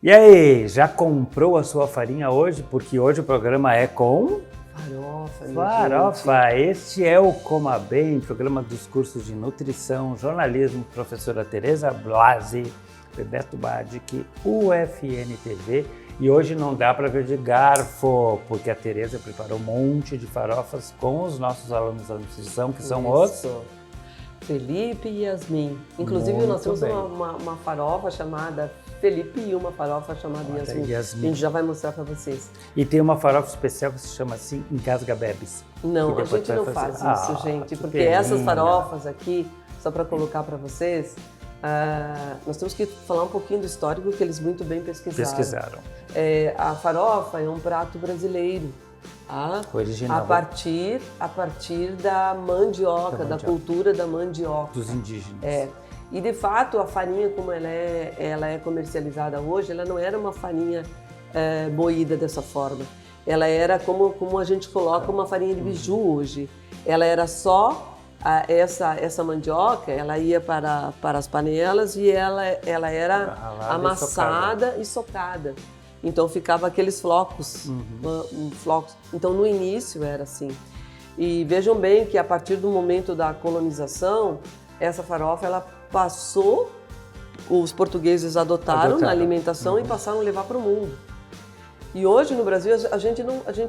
E aí, já comprou a sua farinha hoje? Porque hoje o programa é com... Farofa, Farofa. Este é o Coma Bem, programa dos cursos de nutrição, jornalismo, professora Tereza Blasi, Bebeto Badic, UFN TV. E hoje não dá para ver de garfo, porque a Tereza preparou um monte de farofas com os nossos alunos da nutrição, que são os... Felipe e Yasmin. Inclusive, nós temos uma farofa chamada Felipe e uma farofa chamada Yasmin. A gente já vai mostrar para vocês. E tem uma farofa especial que se chama assim, Engasga Bebes. Não, a gente não faz isso, gente, porque essas farofas aqui, só para colocar para vocês, nós temos que falar um pouquinho do histórico que eles muito bem pesquisaram. A farofa é um prato brasileiro. Original. A partir da mandioca, da cultura da mandioca. Dos indígenas. E de fato a farinha como ela é comercializada hoje, ela não era uma farinha moída dessa forma. Ela era como a gente coloca uma farinha de biju hoje. Ela era só essa mandioca, ela ia para as panelas e ela era amassada e socada. Então ficava aqueles flocos, flocos. Então no início era assim. E vejam bem que a partir do momento da colonização, essa farofa ela passou, os portugueses adotaram na alimentação e passaram a levar para o mundo. E hoje no Brasil a gente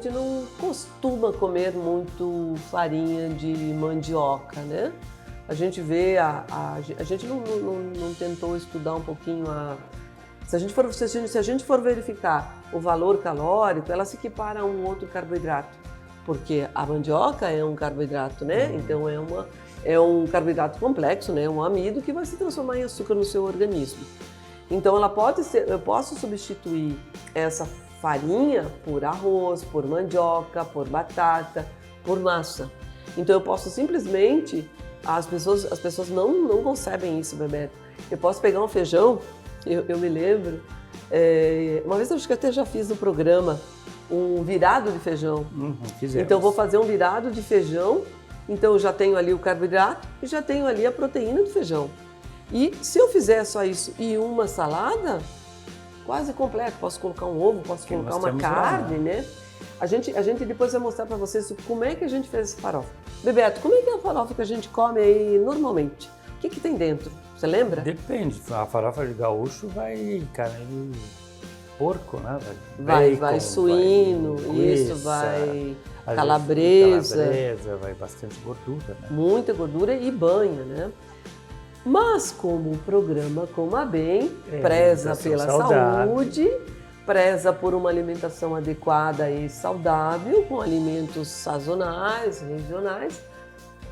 não costuma comer muito farinha de mandioca, né? A gente vê, a gente não tentou estudar um pouquinho Se a gente for verificar o valor calórico, ela se equipara a um outro carboidrato, porque a mandioca é um carboidrato, né? Então é um carboidrato complexo, né? Um amido que vai se transformar em açúcar no seu organismo. Então eu posso substituir essa farinha por arroz, por mandioca, por batata, por massa. Então eu posso simplesmente, as pessoas não concebem isso, Bebeto. Eu posso pegar um feijão. Eu me lembro, uma vez eu acho que até já fiz no programa um virado de feijão. Fizemos. Então eu vou fazer um virado de feijão, então eu já tenho ali o carboidrato e já tenho ali a proteína do feijão. E se eu fizer só isso e uma salada, quase completo, posso colocar um ovo, posso colocar uma carne, né? A gente depois vai mostrar para vocês como é que a gente fez essa farofa. Bebeto, como é que é a farofa que a gente come aí normalmente? O que tem dentro? Você lembra? Depende. A farofa de gaúcho vai carne de porco, né? Vai suíno, vai calabresa. Vai bastante gordura, né? Muita gordura e banha, né? Mas como o programa Coma Bem preza pela saúde, preza por uma alimentação adequada e saudável, com alimentos sazonais, regionais,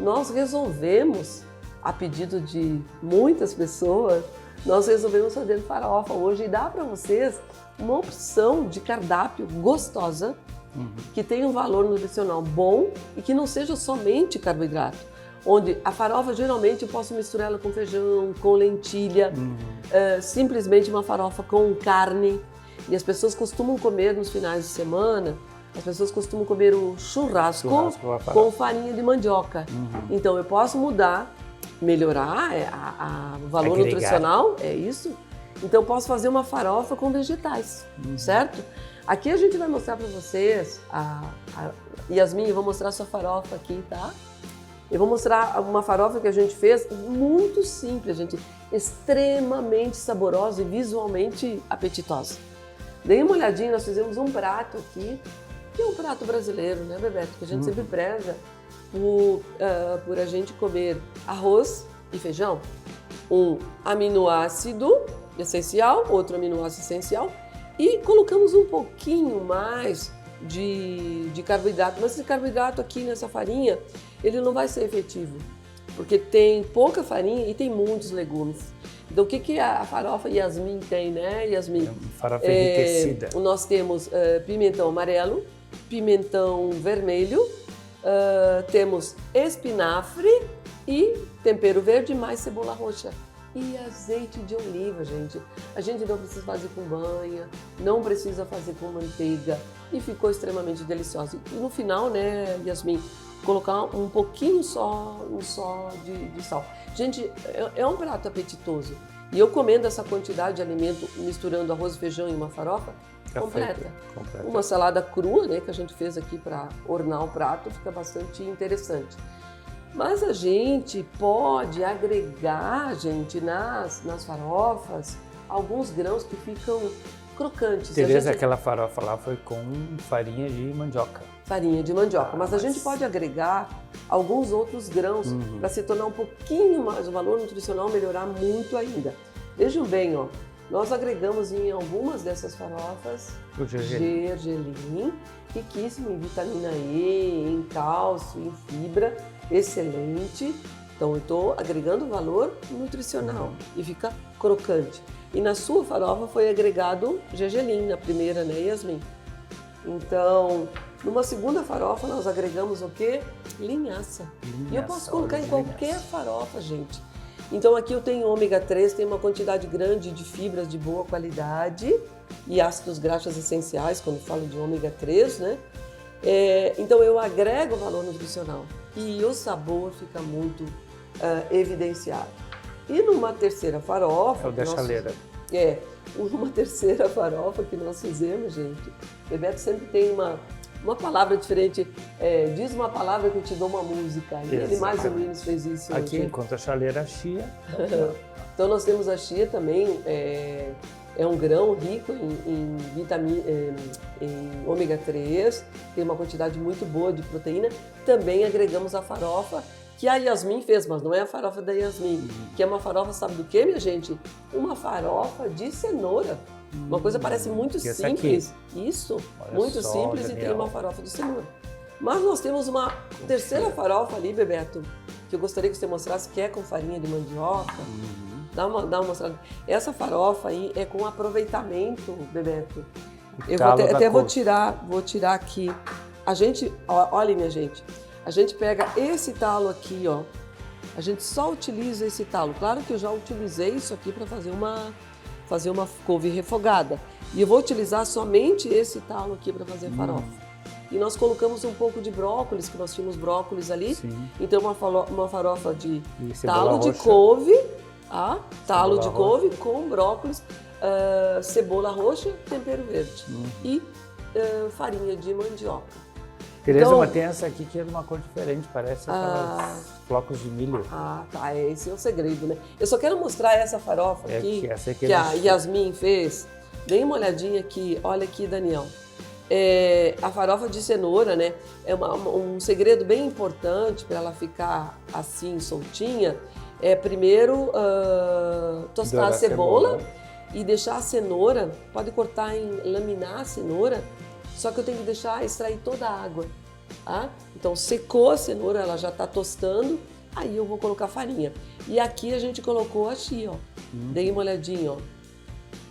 nós resolvemos, a pedido de muitas pessoas, nós resolvemos fazer farofa hoje e dar para vocês uma opção de cardápio gostosa, que tenha um valor nutricional bom e que não seja somente carboidrato. Onde a farofa, geralmente, eu posso misturar ela com feijão, com lentilha, simplesmente uma farofa com carne. E as pessoas costumam comer nos finais de semana, as pessoas costumam comer o churrasco com farinha de mandioca. Então eu posso mudar, melhorar o valor nutricional, é isso. Então eu posso fazer uma farofa com vegetais, certo? Aqui a gente vai mostrar para vocês, Yasmin, eu vou mostrar a sua farofa aqui, tá? Eu vou mostrar uma farofa que a gente fez muito simples, gente, extremamente saborosa e visualmente apetitosa. Dê uma olhadinha, nós fizemos um prato aqui, que é um prato brasileiro, né, Bebeto? Que a gente sempre preza por a gente comer arroz e feijão. Um aminoácido essencial, outro aminoácido essencial, e colocamos um pouquinho mais de carboidrato. Mas esse carboidrato aqui nessa farinha, ele não vai ser efetivo, porque tem pouca farinha e tem muitos legumes. Então, o que a farofa Yasmin tem, né, Yasmin? Farofa enriquecida. Nós temos pimentão amarelo, pimentão vermelho, temos espinafre e tempero verde mais cebola roxa. E azeite de oliva, gente. A gente não precisa fazer com banha, não precisa fazer com manteiga e ficou extremamente deliciosa. E no final, né, Yasmin, colocar um pouquinho só de sal. Gente, é um prato apetitoso E eu comendo essa quantidade de alimento, misturando arroz e feijão em uma farofa, completa. Uma salada crua, né, que a gente fez aqui para ornar o prato, fica bastante interessante. Mas a gente pode agregar, gente, nas farofas, alguns grãos que ficam crocantes. Tereza, aquela farofa lá foi com farinha de mandioca. Farinha de mandioca, mas a gente pode agregar alguns outros grãos para se tornar um pouquinho mais, o valor nutricional melhorar muito ainda. Vejam bem, ó, nós agregamos em algumas dessas farofas o gergelim, riquíssimo em vitamina E, em cálcio, em fibra, excelente. Então eu estou agregando valor nutricional e fica crocante. E na sua farofa foi agregado gergelim, na primeira, né, Yasmin? Então, numa segunda farofa nós agregamos o quê? Linhaça. E eu posso colocar em qualquer farofa, gente. Então aqui eu tenho ômega 3, tem uma quantidade grande de fibras de boa qualidade e ácidos graxos essenciais, quando falo de ômega 3, né? Então eu agrego valor nutricional e o sabor fica muito evidenciado. E numa terceira farofa... É o da chaleira. Uma terceira farofa que nós fizemos, gente. Bebeto sempre tem uma palavra diferente, diz uma palavra que eu te dou uma música. E ele mais ou menos fez isso. Aqui, enquanto a chaleira, a chia. Então nós temos a chia também, é um grão rico em vitamina, em ômega 3, tem uma quantidade muito boa de proteína. Também agregamos a farofa que a Yasmin fez, mas não é a farofa da Yasmin, que é uma farofa, sabe do que, minha gente? Uma farofa de cenoura. Uma coisa parece muito simples. Isso, muito simples, Daniel. E tem uma farofa de cenoura. Mas nós temos uma terceira farofa ali, Bebeto, que eu gostaria que você mostrasse, que é com farinha de mandioca. Dá uma mostrada. Essa farofa aí é com aproveitamento, Bebeto. Eu vou tirar aqui. A gente, olha, minha gente, a gente pega esse talo aqui, ó. A gente só utiliza esse talo. Claro que eu já utilizei isso aqui para fazer uma couve refogada. E eu vou utilizar somente esse talo aqui para fazer farofa. E nós colocamos um pouco de brócolis, que nós tínhamos brócolis ali. Sim. Então uma farofa de talo de couve, talo de couve com brócolis, cebola roxa, tempero verde e farinha de mandioca. Tereza, mas tem essa aqui que é de uma cor diferente, parece aquelas flocos de milho. Tá, esse é o segredo, né? Eu só quero mostrar essa farofa aqui, que a Yasmin fez. Dê uma olhadinha aqui, olha aqui, Daniel. A farofa de cenoura, né? É um segredo bem importante para ela ficar assim, soltinha. Primeiro, tostar a cebola e deixar a cenoura, pode cortar laminar a cenoura, só que eu tenho que deixar extrair toda a água. Tá? Então, secou a cenoura, ela já está tostando, aí eu vou colocar farinha. E aqui a gente colocou a chia, ó. Dei uma olhadinha, ó.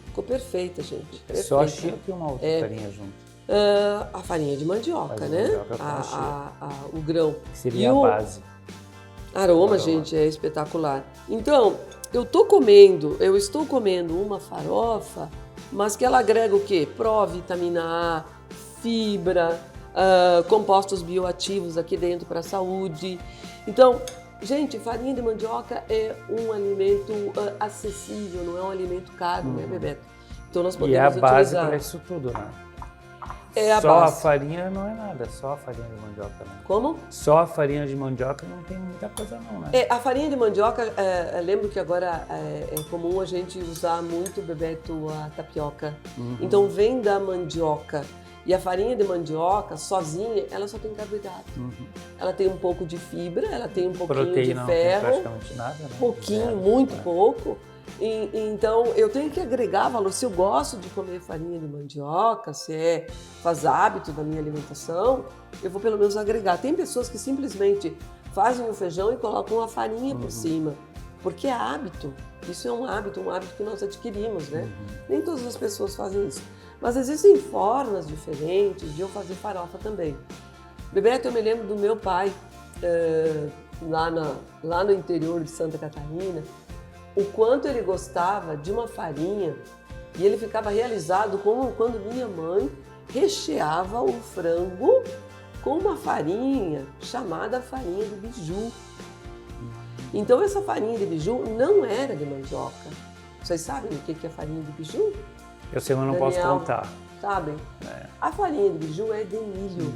Ficou perfeita, gente. Perfeita. Só a chia que uma outra farinha junto? A farinha de mandioca, né? O grão. Que seria a base. Aroma, gente, é espetacular. Então, eu estou comendo uma farofa, mas que ela agrega o quê? Vitamina A, fibra, compostos bioativos aqui dentro para a saúde. Então, gente, farinha de mandioca é um alimento acessível, não é um alimento caro, né, Bebeto? Então nós podemos utilizar. E é a base para isso tudo, né? Só a farinha não é nada, só a farinha de mandioca, né? Como? Só a farinha de mandioca não tem muita coisa não, né? A farinha de mandioca, lembro que agora é comum a gente usar muito, Bebeto, a tapioca. Então vem da mandioca. E a farinha de mandioca, sozinha, ela só tem carboidrato. Ela tem um pouco de fibra, ela tem um pouquinho proteína, de ferro. Não tem praticamente nada, né? Pouquinho, muito pouco. Então, eu tenho que agregar valor. Se eu gosto de comer farinha de mandioca, faz hábito da minha alimentação, eu vou pelo menos agregar. Tem pessoas que simplesmente fazem o feijão e colocam a farinha por cima, porque é hábito. Isso é um hábito que nós adquirimos, né? Nem todas as pessoas fazem isso. Mas existem formas diferentes de eu fazer farofa também. Bebeto, eu me lembro do meu pai, lá no interior de Santa Catarina, o quanto ele gostava de uma farinha e ele ficava realizado como quando minha mãe recheava o frango com uma farinha chamada farinha de biju. Então essa farinha de biju não era de mandioca, Vocês sabem o que é farinha de biju? Eu sei, mas não posso contar. Sabem? A farinha de biju é de milho.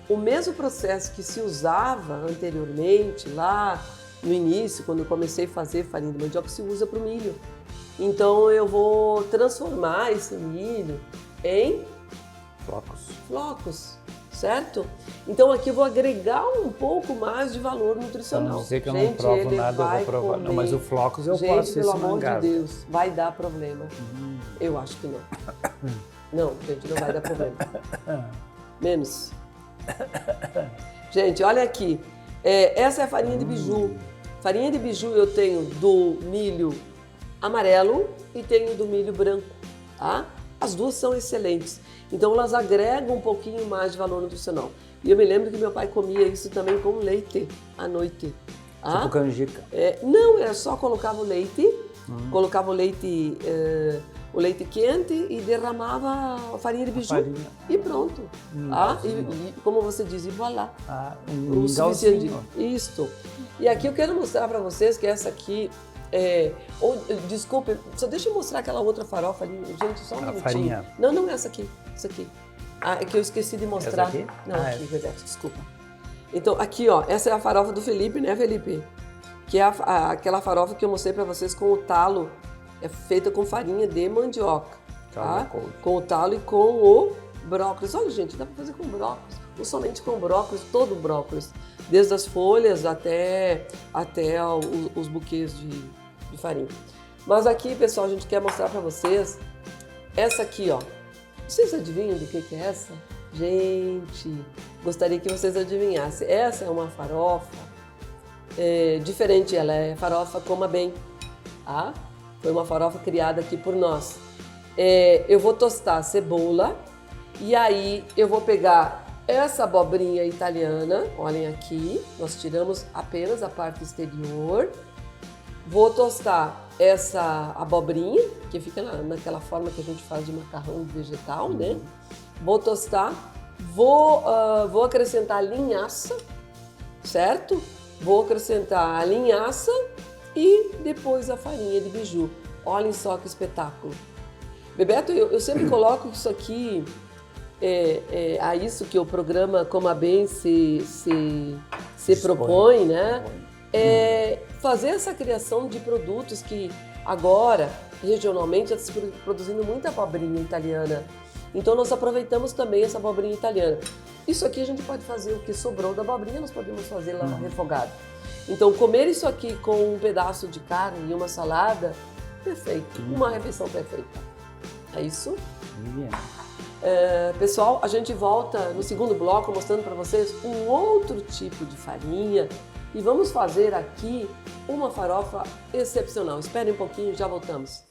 O mesmo processo que se usava anteriormente, lá no início, quando eu comecei a fazer farinha de mandioca, se usa para o milho. Então eu vou transformar esse milho em flocos, certo? Então aqui eu vou agregar um pouco mais de valor nutricional. Não dizer que eu não provo nada, eu vou provar. Não, mas o flocos eu posso, pelo amor de Deus, vai dar problema. Eu acho que não. Não, gente, não vai dar problema. Menos. Gente, olha aqui. Essa é a farinha de biju. Farinha de biju eu tenho do milho amarelo e tenho do milho branco, tá? As duas são excelentes. Então elas agregam um pouquinho mais de valor nutricional. E eu me lembro que meu pai comia isso também com leite à noite. Tipo canjica? Não, era só colocava o leite, colocava o leite quente e derramava a farinha de biju e pronto. E como você diz, e voilà. Um suficiente. Isto. E aqui eu quero mostrar para vocês que essa aqui desculpe, só deixa eu mostrar aquela outra farofa ali, gente, só um minutinho. Farinha. Não, essa aqui. É que eu esqueci de mostrar. Essa aqui? Não, aqui, verdade, desculpa. Então, aqui, ó, essa é a farofa do Felipe, né, Felipe? Que é aquela farofa que eu mostrei para vocês com o talo, é feita com farinha de mandioca, tá? Com o talo e com o brócolis. Olha, gente, dá para fazer com brócolis, não somente com brócolis, todo o brócolis, desde as folhas até os buquês de farinha. Mas aqui, pessoal, a gente quer mostrar para vocês essa aqui, ó. Vocês adivinham do que é essa? Gente, gostaria que vocês adivinhassem. Essa é uma farofa diferente, ela é farofa Coma Bem, tá? Foi uma farofa criada aqui por nós. Eu vou tostar a cebola e aí eu vou pegar essa abobrinha italiana, olhem aqui, nós tiramos apenas a parte exterior. Vou tostar essa abobrinha, que fica naquela forma que a gente faz de macarrão vegetal, né? Vou tostar, vou acrescentar linhaça, certo? Vou acrescentar a linhaça e depois a farinha de biju. Olhem só que espetáculo. Bebeto, eu sempre coloco isso aqui, a isso que o programa Coma Bem se propõe, né? Fazer essa criação de produtos que agora, regionalmente, está se produzindo muita abobrinha italiana. Então nós aproveitamos também essa abobrinha italiana. Isso aqui a gente pode fazer o que sobrou da abobrinha, nós podemos fazer lá refogado. Então comer isso aqui com um pedaço de carne e uma salada, perfeito, uma refeição perfeita. É isso? Pessoal, a gente volta no segundo bloco mostrando para vocês um outro tipo de farinha e vamos fazer aqui uma farofa excepcional. Esperem um pouquinho, já voltamos.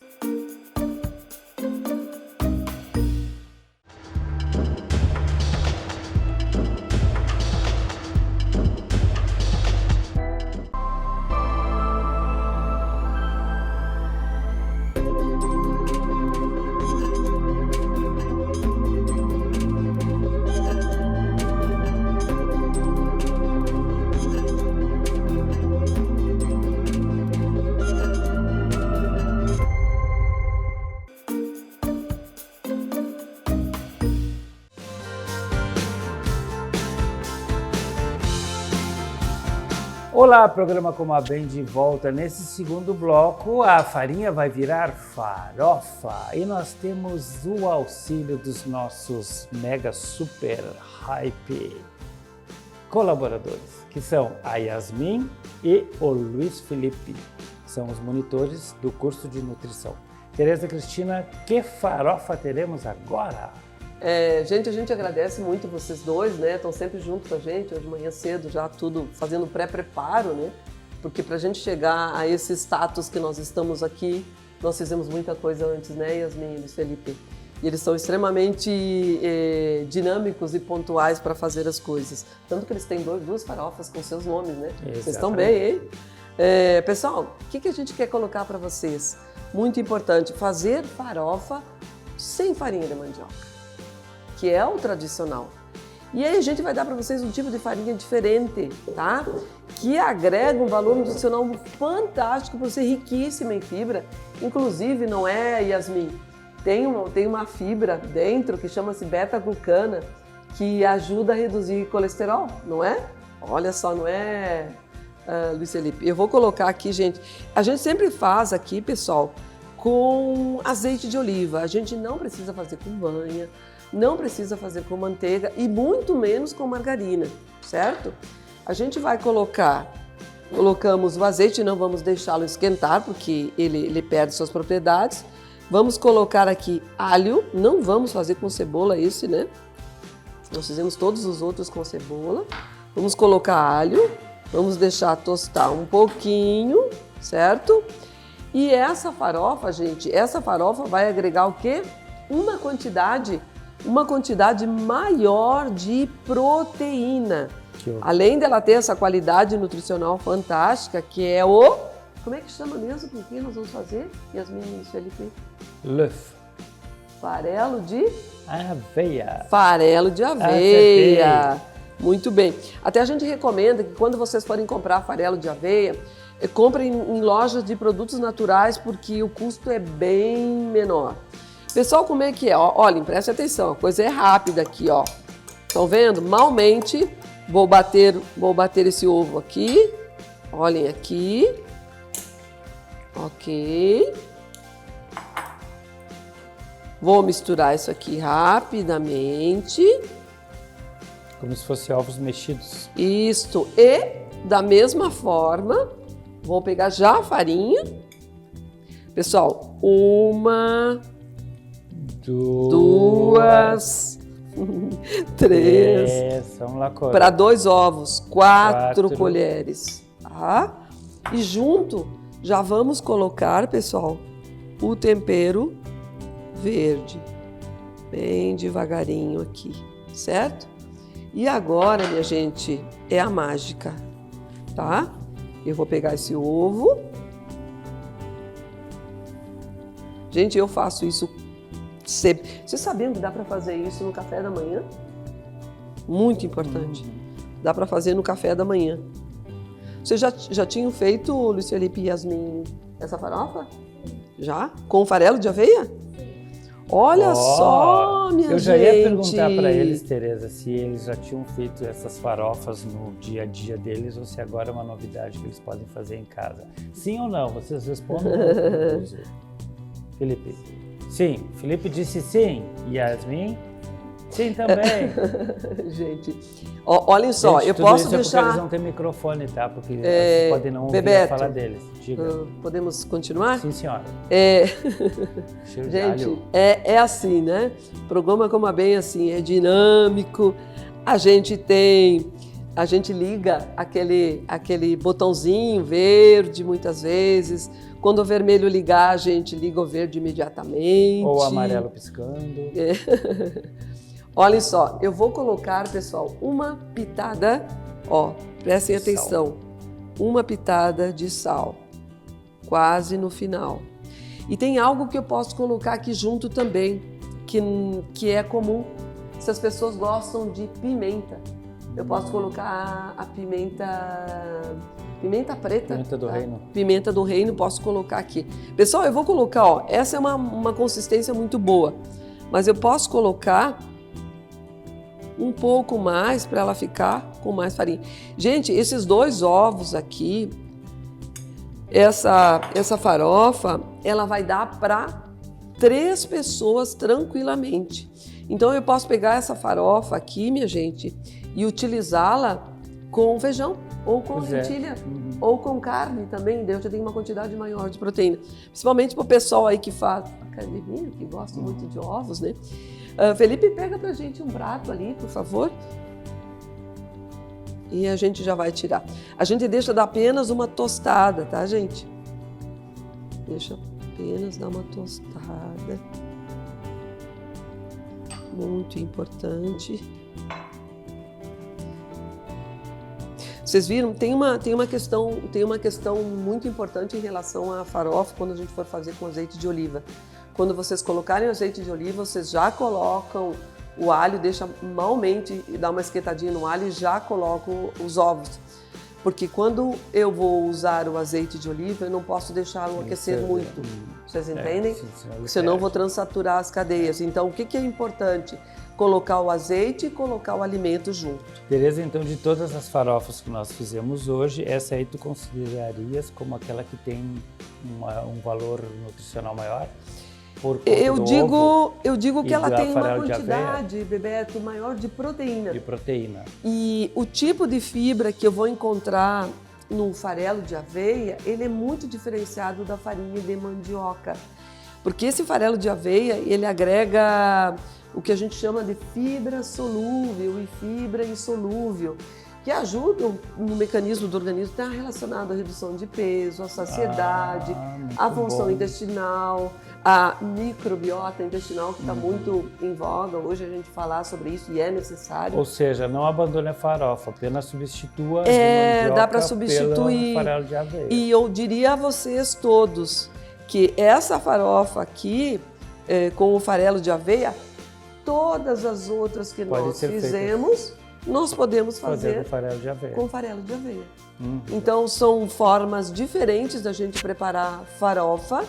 Olá, programa Coma Bem de volta. Nesse segundo bloco, a farinha vai virar farofa e nós temos o auxílio dos nossos mega super hype colaboradores, que são a Yasmin e o Luiz Felipe. São os monitores do curso de nutrição. Tereza Cristina, que farofa teremos agora? Gente, a gente agradece muito vocês dois, né? Estão sempre junto com a gente, hoje de manhã cedo, já tudo fazendo pré-preparo, né? Porque para a gente chegar a esse status que nós estamos aqui, nós fizemos muita coisa antes, né, Yasmin e Luiz Felipe? E eles são extremamente dinâmicos e pontuais para fazer as coisas. Tanto que eles têm duas farofas com seus nomes, né? Exatamente. Vocês estão bem, hein? Pessoal, o que a gente quer colocar para vocês? Muito importante, fazer farofa sem farinha de mandioca, que é o tradicional. E aí a gente vai dar para vocês um tipo de farinha diferente, tá? Que agrega um valor nutricional fantástico por ser riquíssima em fibra. Inclusive, não é, Yasmin? Tem uma fibra dentro que chama-se beta-glucana, que ajuda a reduzir colesterol, não é? Olha só, não é, Luiz Felipe? Eu vou colocar aqui, gente. A gente sempre faz aqui, pessoal, com azeite de oliva. A gente não precisa fazer com banha, não precisa fazer com manteiga e muito menos com margarina, certo? A gente vai colocamos o azeite, não vamos deixá-lo esquentar porque ele perde suas propriedades. Vamos colocar aqui alho, não vamos fazer com cebola esse, né? Nós fizemos todos os outros com cebola. Vamos colocar alho, vamos deixar tostar um pouquinho, certo? E essa farofa, gente, vai agregar o quê? Uma quantidade maior de proteína. Além dela ter essa qualidade nutricional fantástica, que é o... Como é que chama mesmo? Com que nós vamos fazer? Yasmin e Felipe? Luf. Farelo de... aveia. Farelo de aveia. Muito bem. Até a gente recomenda que quando vocês forem comprar farelo de aveia, comprem em lojas de produtos naturais, porque o custo é bem menor. Pessoal, como é que é? Olhem, prestem atenção, a coisa é rápida aqui, ó. Estão vendo? Malmente, vou bater esse ovo aqui. Olhem aqui. Ok. Vou misturar isso aqui rapidamente. Como se fossem ovos mexidos. Isso. E, da mesma forma, vou pegar já a farinha. Pessoal, uma... duas, três, para 2 ovos, 4 colheres, tá? E junto já vamos colocar, pessoal, o tempero verde, bem devagarinho aqui, certo? E agora, minha gente, é a mágica, tá? Eu vou pegar esse ovo. Gente, eu faço isso sempre. Vocês sabiam que dá para fazer isso no café da manhã? Muito importante. Dá para fazer no café da manhã. Vocês já tinham feito, Luiz Felipe e Yasmin, essa farofa? Já? Com farelo de aveia? Olha só, minha gente! Eu já ia perguntar para eles, Tereza, se eles já tinham feito essas farofas no dia a dia deles ou se agora é uma novidade que eles podem fazer em casa. Sim ou não? Vocês respondam. Felipe. Sim. Felipe disse sim. Yasmin? Sim também. Gente, olhem só, gente, eu posso isso deixar... É porque eles não têm microfone, tá? Porque vocês podem não ouvir Bebeto, a fala deles. Diga. Podemos continuar? Sim, senhora. Gente, é assim, né? Programa Coma Bem assim, é dinâmico. A gente liga aquele botãozinho verde muitas vezes. Quando o vermelho ligar, a gente liga o verde imediatamente. Ou o amarelo piscando. Olhem só, eu vou colocar, pessoal, uma pitada, ó, prestem atenção, uma pitada de sal, quase no final. E tem algo que eu posso colocar aqui junto também, que é comum, se as pessoas gostam de pimenta. Eu posso colocar a pimenta preta. Pimenta do reino. Pimenta do reino, posso colocar aqui. Pessoal, eu vou colocar, ó, essa é uma consistência muito boa, mas eu posso colocar um pouco mais para ela ficar com mais farinha. Gente, esses 2 ovos aqui, essa farofa, ela vai dar para 3 pessoas tranquilamente. Então eu posso pegar essa farofa aqui, minha gente, e utilizá-la com feijão, ou com lentilha, ou com carne também, daí eu já tenho uma quantidade maior de proteína. Principalmente para o pessoal aí que faz academia, que gosta muito de ovos, né? Felipe, pega pra gente um prato ali, por favor. E a gente já vai tirar. A gente deixa dar apenas uma tostada, tá, gente? Deixa apenas dar uma tostada. Muito importante. Vocês viram? Tem uma questão muito importante em relação à farofa quando a gente for fazer com azeite de oliva. Quando vocês colocarem o azeite de oliva, vocês já colocam o alho, deixa malmente, dá uma esquentadinha no alho e já coloco os ovos. Porque quando eu vou usar o azeite de oliva, eu não posso deixá-lo aquecer muito. Vocês entendem? Senão eu vou transaturar as cadeias. Então, o que é importante? Colocar o azeite e colocar o alimento junto. Tereza, então, de todas as farofas que nós fizemos hoje, essa aí tu considerarias como aquela que tem um valor nutricional maior? Eu digo que ela tem uma quantidade, Bebeto, maior de proteína. De proteína. E o tipo de fibra que eu vou encontrar no farelo de aveia, ele é muito diferenciado da farinha de mandioca. Porque esse farelo de aveia, ele agrega o que a gente chama de fibra solúvel e fibra insolúvel, que ajudam no mecanismo do organismo, está relacionado à redução de peso, à saciedade, à função intestinal, à microbiota intestinal, que está muito em voga hoje a gente falar sobre isso e é necessário. Ou seja, não abandone a farofa, apenas substitua de mandioca dá para substituir. Pelo farelo de aveia. E eu diria a vocês todos que essa farofa aqui, com o farelo de aveia, todas as outras que nós fizemos, nós podemos fazer com farelo de aveia. Então, são formas diferentes da gente preparar farofa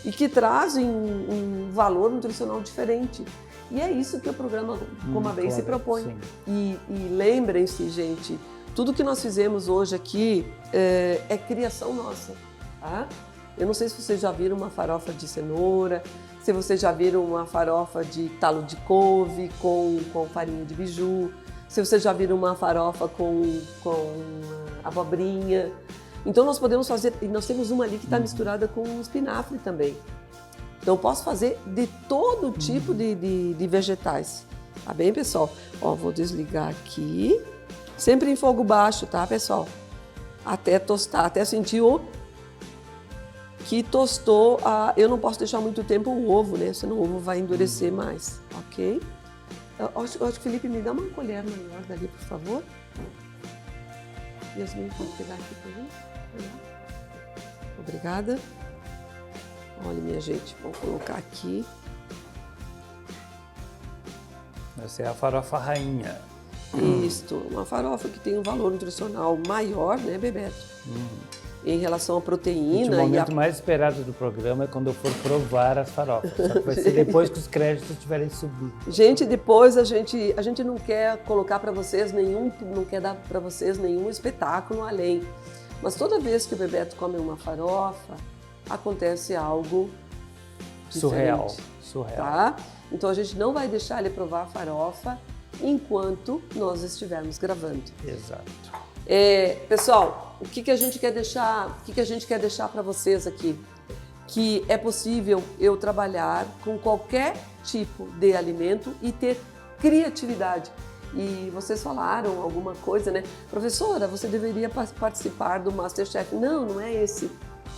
e que trazem um valor nutricional diferente. E é isso que o programa Coma Bem se propõe. E lembrem-se, gente, tudo que nós fizemos hoje aqui é criação nossa. Tá? Eu não sei se vocês já viram uma farofa de cenoura, se vocês já viram uma farofa de talo de couve com farinha de biju, se vocês já viram uma farofa com abobrinha. Então nós podemos fazer, e nós temos uma ali que está misturada com espinafre também. Então eu posso fazer de todo tipo de vegetais. Tá bem, pessoal? Ó, vou desligar aqui, sempre em fogo baixo, tá, pessoal? Até tostar, até sentir que tostou. Eu não posso deixar muito tempo o ovo, né? Senão o ovo vai endurecer mais, ok? Eu acho que, Felipe, me dá uma colher maior dali, por favor. Yasmin, pode pegar aqui pra gente? Obrigada. Olha, minha gente, vou colocar aqui. Essa é a farofa rainha. Isto, uma farofa que tem um valor nutricional maior, né, Bebeto? Em relação à proteína. O momento mais esperado do programa é quando eu for provar as farofas. Só que vai ser depois que os créditos tiverem subido. Gente, depois a gente não quer colocar para vocês não quer dar para vocês nenhum espetáculo além. Mas toda vez que o Bebeto come uma farofa, acontece algo diferente. Surreal. Tá? Então a gente não vai deixar ele provar a farofa enquanto nós estivermos gravando. Exato. Pessoal, o que a gente quer deixar para vocês aqui? Que é possível eu trabalhar com qualquer tipo de alimento e ter criatividade. E vocês falaram alguma coisa, né? Professora, você deveria participar do MasterChef. Não, não é esse.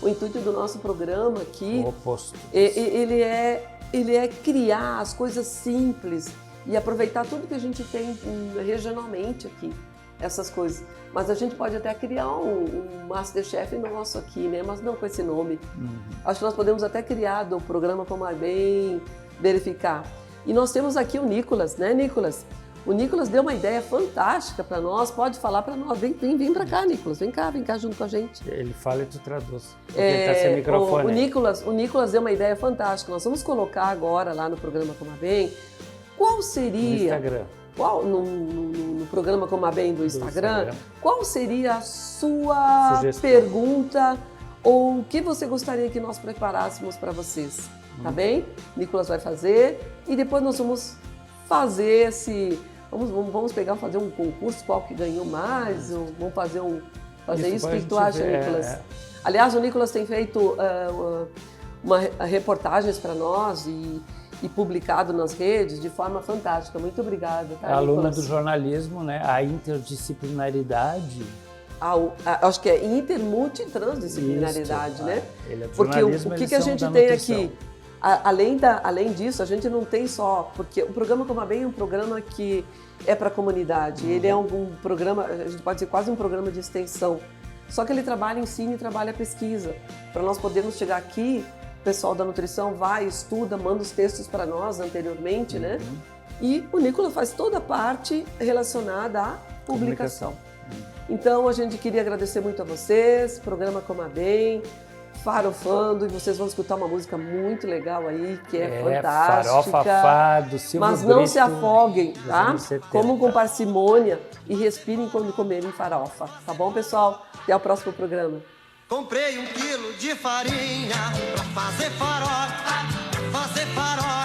O intuito do nosso programa aqui, o oposto. Ele é criar as coisas simples e aproveitar tudo que a gente tem regionalmente aqui, essas coisas. Mas a gente pode até criar um MasterChef nosso aqui, né? Mas não com esse nome. Acho que nós podemos até criar do programa Coma Bem, verificar. E nós temos aqui o Nicolas, né, Nicolas? O Nicolas deu uma ideia fantástica para nós, pode falar para nós. Vem para cá, Nicolas, vem cá junto com a gente. Ele fala e tu traduz, porque ele tá sem microfone. O Nicolas deu uma ideia fantástica. Nós vamos colocar agora lá no programa Coma Bem, qual seria... No Instagram. No programa Coma Bem do Instagram, qual seria a sua pergunta ou o que você gostaria que nós preparássemos para vocês? Tá bem? Nicolas vai fazer e depois nós vamos fazer Vamos fazer um concurso, qual que ganhou mais, ou vamos fazer isso. O que tu acha, Nicolas? Aliás, o Nicolas tem feito reportagens para nós e publicado nas redes de forma fantástica. Muito obrigada. Tá, aluna do jornalismo, né? A interdisciplinaridade. Acho que é intermultitransdisciplinaridade, né? Ele é do porque jornalismo, o que a gente tem aqui? Além disso, a gente não tem só... Porque o programa Coma Bem é um programa que é para a comunidade. Ele é um programa, a gente pode dizer quase um programa de extensão. Só que ele trabalha ensino e trabalha pesquisa. Para nós podermos chegar aqui, o pessoal da nutrição vai, estuda, manda os textos para nós anteriormente, né? E o Nicola faz toda a parte relacionada à publicação. Então, a gente queria agradecer muito a vocês, programa Coma Bem, farofando, e vocês vão escutar uma música muito legal aí, que é fantástica. Farofa Fá, do Silvio Mas não Brito, se afoguem, tá? 70. Comam com parcimônia e respirem quando comerem farofa. Tá bom, pessoal? Até o próximo programa. Comprei 1 quilo de farinha pra fazer farofa, fazer farofa.